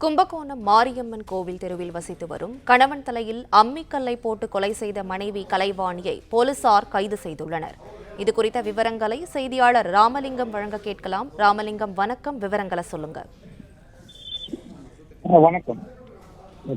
கும்பகோணம் மாரியம்மன் கோவில் தெருவில் வசித்து வரும் கணவன் தலையில் அம்மிக்கல்லை போட்டு கொலை செய்த மனைவி கலைவாணியை போலீசார் கைது செய்துள்ளனர். இதுகுறித்த விவரங்களை செய்தியாளர் ராமலிங்கம் வழங்க கேட்கலாம். ராமலிங்கம், வணக்கம். விவரங்களை சொல்லுங்க. வணக்கம்.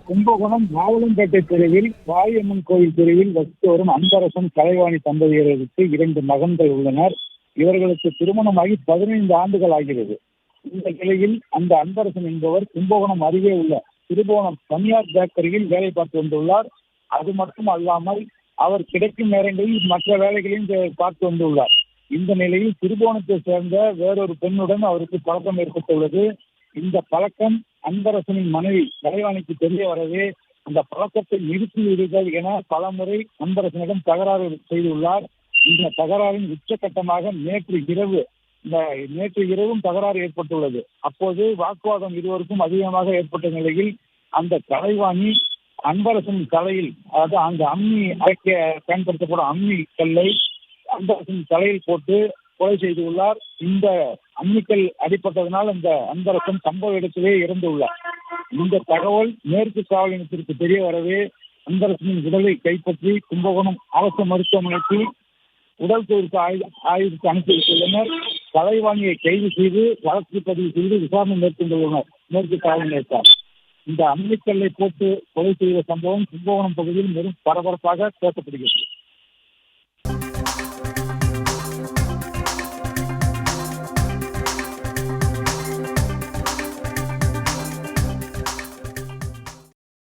கும்பகோணம் நாவலம்பேட்டை தெருவில் மாரியம்மன் கோவில் தெருவில் வசித்து வரும் அன்பரசன் கலைவாணி தம்பதியருக்கு 2 மகன்கள் உள்ளனர். இவர்களுக்கு திருமணமாகி 15 ஆண்டுகள் ஆகிறது. இந்த நிலையில் அந்த அன்பரசன் என்பவர் கும்பகோணம் அருகே உள்ள திருபுவனம் தனியார் பேக்கரியில் வேலை பார்த்து வந்துள்ளார். அது மட்டும் அல்லாமல் அவர் கிடைக்கும் நேரங்களில் மற்ற வேலைகளையும் பார்த்து வந்துள்ளார். இந்த நிலையில் திருபுவனத்தை சேர்ந்த வேறொரு பெண்ணுடன் அவருக்கு பழக்கம் ஏற்பட்டுள்ளது. இந்த பழக்கம் அன்பரசனின் மனைவி கலைவாணிக்கு தெரிய வரவே அந்த பழக்கத்தை நிறுத்திவிடுங்கள் என பலமுறை அன்பரசனிடம் தகராறு செய்துள்ளார். இந்த தகராறின் உச்சகட்டமாக நேற்று இரவும் தகராறு ஏற்பட்டுள்ளது. அப்போது வாக்குவாதம் இருவருக்கும் அதிகமாக ஏற்பட்ட நிலையில் அந்த கலைவாணி அன்பரசனின் தலையில், அதாவது அந்த அம்மி அரைக்க பயன்படுத்தப்படும் அம்மி கல்லை அன்பரசனின் தலையில் போட்டு கொலை செய்துள்ளார். இந்த அம்மிக்கல் அடிப்பட்டதனால் அந்த அன்பரசன் சம்பவ இடத்திலே இறந்துள்ளார். இந்த தகவல் மேற்கு காவல் நிலையத்திற்கு தெரிய வரவே அன்பரசனின் உடலை கைப்பற்றி கும்பகோணம் அரசு மருத்துவமனைக்கு உடல் ஆய்வுக்கு அனுப்பி வைத்துள்ளனர். கலைவாணியை கைது செய்து வழக்கு பதிவு செய்து விசாரணை மேற்கொண்டுள்ளனர் மேற்கு காவல் நிலையத்தார். இந்த அம்மிக்கல்லை போட்டு கொலை செய்த சம்பவம் கும்பகோணம் பகுதியில் பெரும் பரபரப்பாக பேசப்படுகிறது.